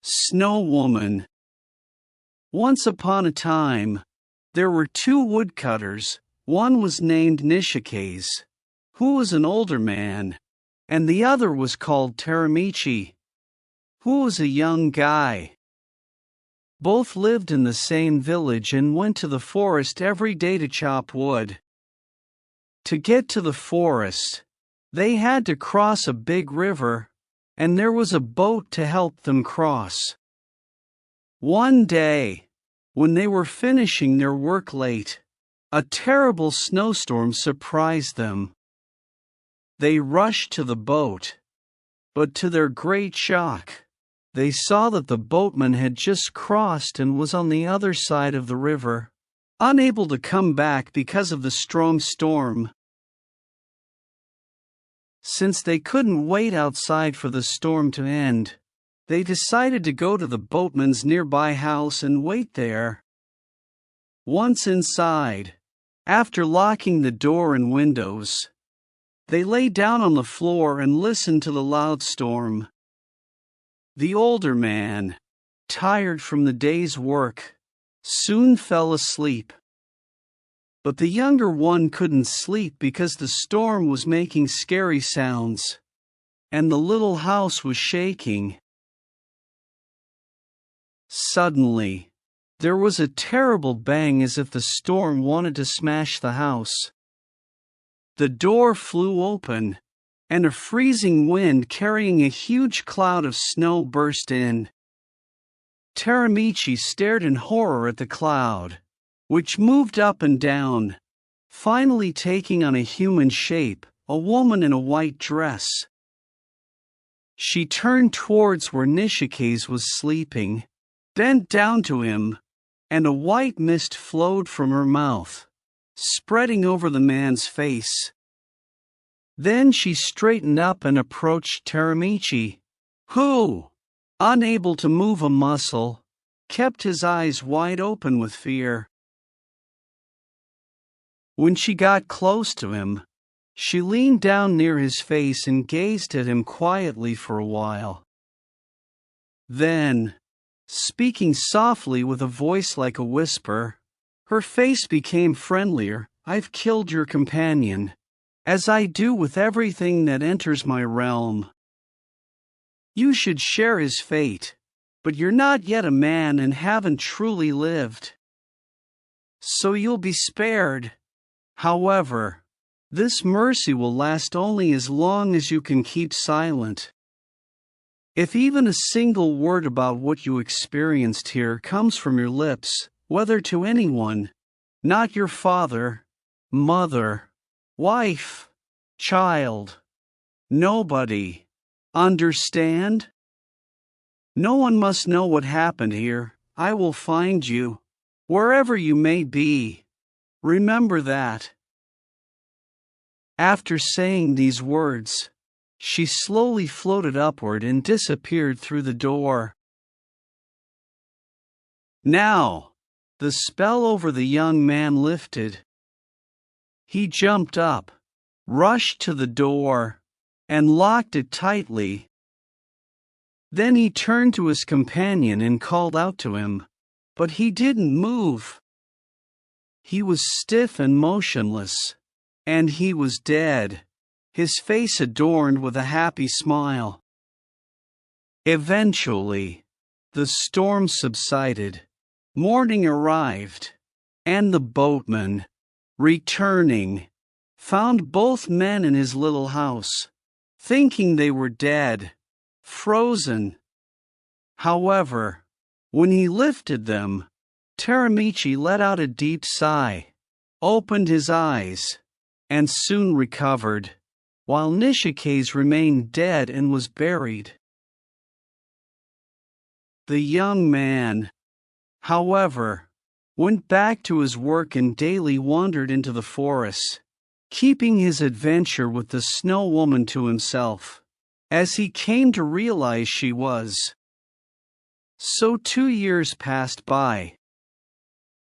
Snow Woman. Once upon a time, there were two woodcutters. One was named Nishikais, who was an older man, and the other was called Teramichi, who was a young guy. Both lived in the same village and went to the forest every day to chop wood. To get to the forest, they had to cross a big river, and there was a boat to help them cross. One day, when they were finishing their work late, a terrible snowstorm surprised them. They rushed to the boat, but to their great shock, they saw that the boatman had just crossed and was on the other side of the river, unable to come back because of the strong storm. Since they couldn't wait outside for the storm to end, they decided to go to the boatman's nearby house and wait there. Once inside, after locking the door and windows, they lay down on the floor and listened to the loud storm. The older man, tired from the day's work, soon fell asleep. But the younger one couldn't sleep because the storm was making scary sounds, and the little house was shaking. Suddenly, there was a terrible bang as if the storm wanted to smash the house. The door flew open, and a freezing wind carrying a huge cloud of snow burst in. Teramichi stared in horror at the cloud, which moved up and down, finally taking on a human shape, a woman in a white dress. She turned towards where Nishikais was sleeping, bent down to him, and a white mist flowed from her mouth, spreading over the man's face. Then she straightened up and approached Teramichi, who, unable to move a muscle, kept his eyes wide open with fear. When she got close to him, she leaned down near his face and gazed at him quietly for a while. Then, speaking softly with a voice like a whisper, her face became friendlier. "I've killed your companion, as I do with everything that enters my realm. You should share his fate, but you're not yet a man and haven't truly lived. So you'll be spared. However, this mercy will last only as long as you can keep silent. If even a single word about what you experienced here comes from your lips, whether to anyone, not your father, mother, wife, child, nobody, understand? No one must know what happened here. I will find you, wherever you may be. Remember that." After saying these words, she slowly floated upward and disappeared through the door. Now, the spell over the young man lifted. He jumped up, rushed to the door, and locked it tightly. Then he turned to his companion and called out to him, but he didn't move. He was stiff and motionless, and he was dead, his face adorned with a happy smile. Eventually, the storm subsided, morning arrived, and the boatman, returning, found both men in his little house, thinking they were dead, frozen. However, when he lifted them, Teramichi let out a deep sigh, opened his eyes, and soon recovered, while Nishikais remained dead and was buried. The young man, however, went back to his work and daily wandered into the forest, keeping his adventure with the Snow Woman to himself, as he came to realize she was. So 2 years passed by.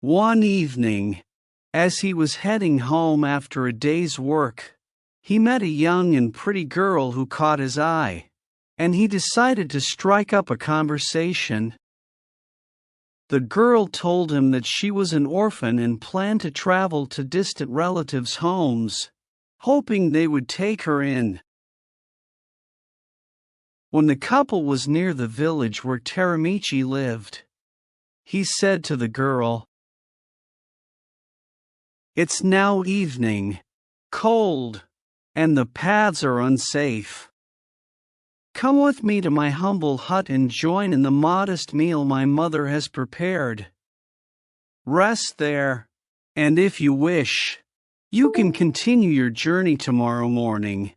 One evening, as he was heading home after a day's work, he met a young and pretty girl who caught his eye, and he decided to strike up a conversation. The girl told him that she was an orphan and planned to travel to distant relatives' homes, hoping they would take her in. When the couple was near the village where Teramichi lived, he said to the girl, "It's now evening, cold, and the paths are unsafe. Come with me to my humble hut and join in the modest meal my mother has prepared. Rest there, and if you wish, you can continue your journey tomorrow morning."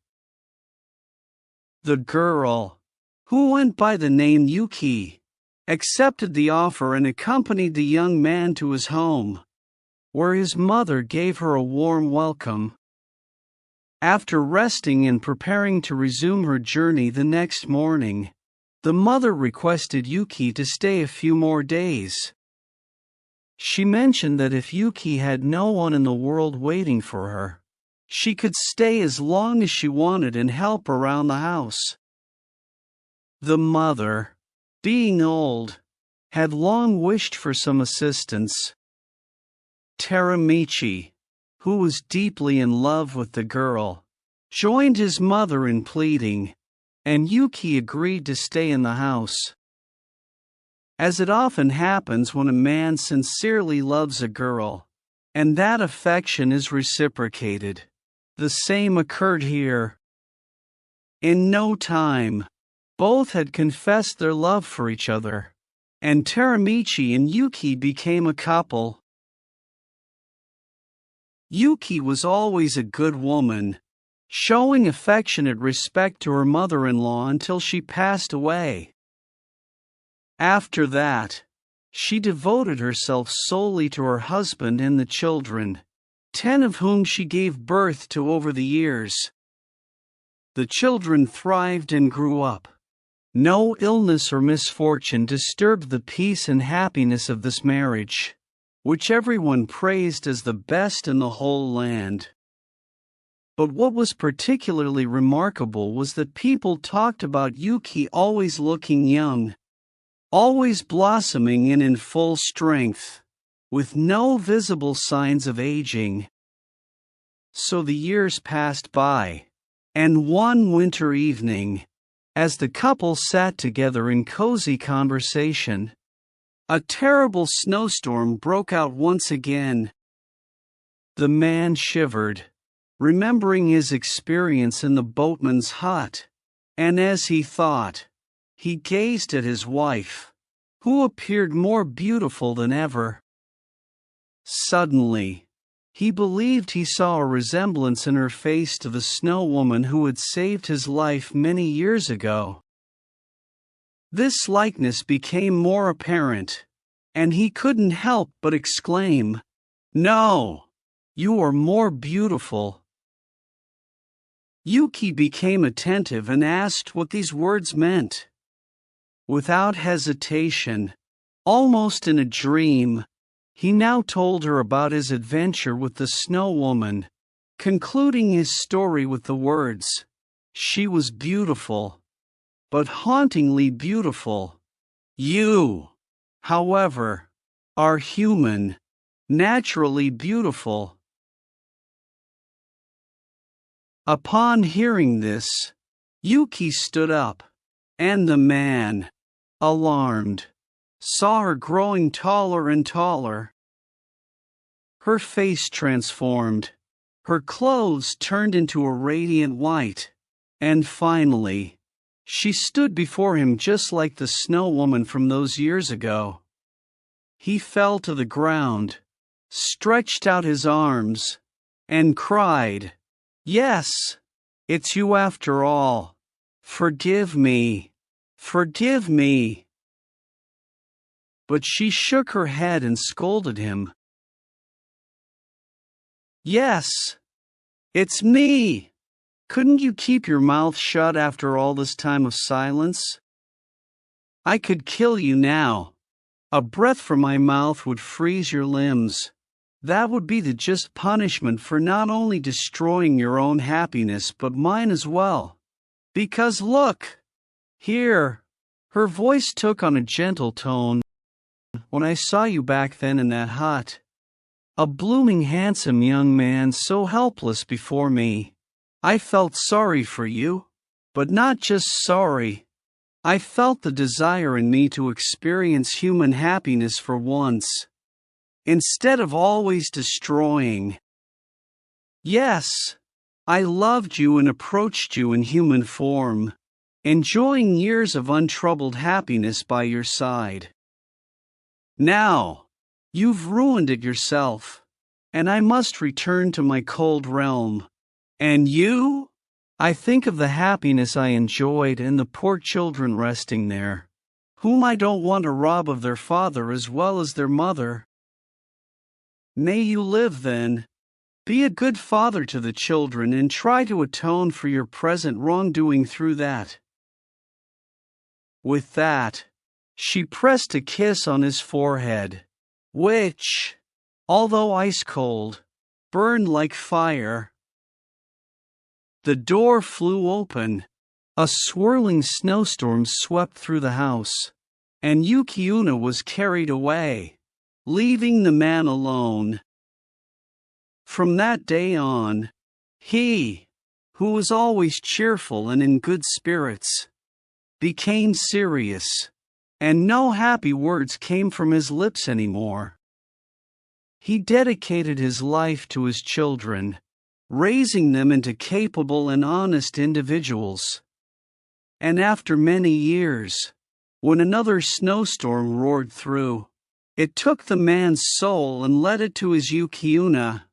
The girl, who went by the name Yuki, accepted the offer and accompanied the young man to his home, where his mother gave her a warm welcome. After resting and preparing to resume her journey the next morning, the mother requested Yuki to stay a few more days. She mentioned that if Yuki had no one in the world waiting for her, she could stay as long as she wanted and help around the house. The mother, being old, had long wished for some assistance. Teramichi, who was deeply in love with the girl, joined his mother in pleading, and Yuki agreed to stay in the house. As it often happens when a man sincerely loves a girl, and that affection is reciprocated, the same occurred here. In no time, both had confessed their love for each other, and Teramichi and Yuki became a couple. Yuki was always a good woman, showing affectionate respect to her mother-in-law until she passed away. After that, she devoted herself solely to her husband and the children, 10 of whom she gave birth to over the years. The children thrived and grew up. No illness or misfortune disturbed the peace and happiness of this marriage, which everyone praised as the best in the whole land. But what was particularly remarkable was that people talked about Yuki always looking young, always blossoming and in full strength, with no visible signs of aging. So the years passed by, and one winter evening, as the couple sat together in cozy conversation, a terrible snowstorm broke out once again. The man shivered, remembering his experience in the boatman's hut, and as he thought, he gazed at his wife, who appeared more beautiful than ever. Suddenly, he believed he saw a resemblance in her face to the snow woman who had saved his life many years ago. This likeness became more apparent, and he couldn't help but exclaim, "No, you are more beautiful." Yuki became attentive and asked what these words meant. Without hesitation, almost in a dream, he now told her about his adventure with the snow woman, concluding his story with the words, "She was beautiful, but hauntingly beautiful. You, however, are human, naturally beautiful." Upon hearing this, Yuki stood up, and the man, alarmed, saw her growing taller and taller. Her face transformed, her clothes turned into a radiant white, and finally, she stood before him just like the snow woman from those years ago. He fell to the ground, stretched out his arms, and cried, "Yes, it's you after all. Forgive me, forgive me." But she shook her head and scolded him. "Yes, it's me. Couldn't you keep your mouth shut after all this time of silence? I could kill you now. A breath from my mouth would freeze your limbs. That would be the just punishment for not only destroying your own happiness but mine as well. Because look, Here, her voice took on a gentle tone. When I saw you back then in that hut, a blooming handsome young man so helpless before me, I felt sorry for you, but not just sorry. I felt the desire in me to experience human happiness for once, instead of always destroying. Yes, I loved you and approached you in human form, enjoying years of untroubled happiness by your side. Now, you've ruined it yourself, and I must return to my cold realm. And you? I think of the happiness I enjoyed and the poor children resting there, whom I don't want to rob of their father as well as their mother. May you live then. Be a good father to the children and try to atone for your present wrongdoing through that. With that, she pressed a kiss on his forehead, which, although ice-cold, burned like fire. The door flew open. A swirling snowstorm swept through the house, and Yuki-Onna was carried away, leaving the man alone. From that day on, he, who was always cheerful and in good spirits, became serious, and no happy words came from his lips anymore. He dedicated his life to his children, raising them into capable and honest individuals. And after many years, when another snowstorm roared through, it took the man's soul and led it to his Yuki-Onna,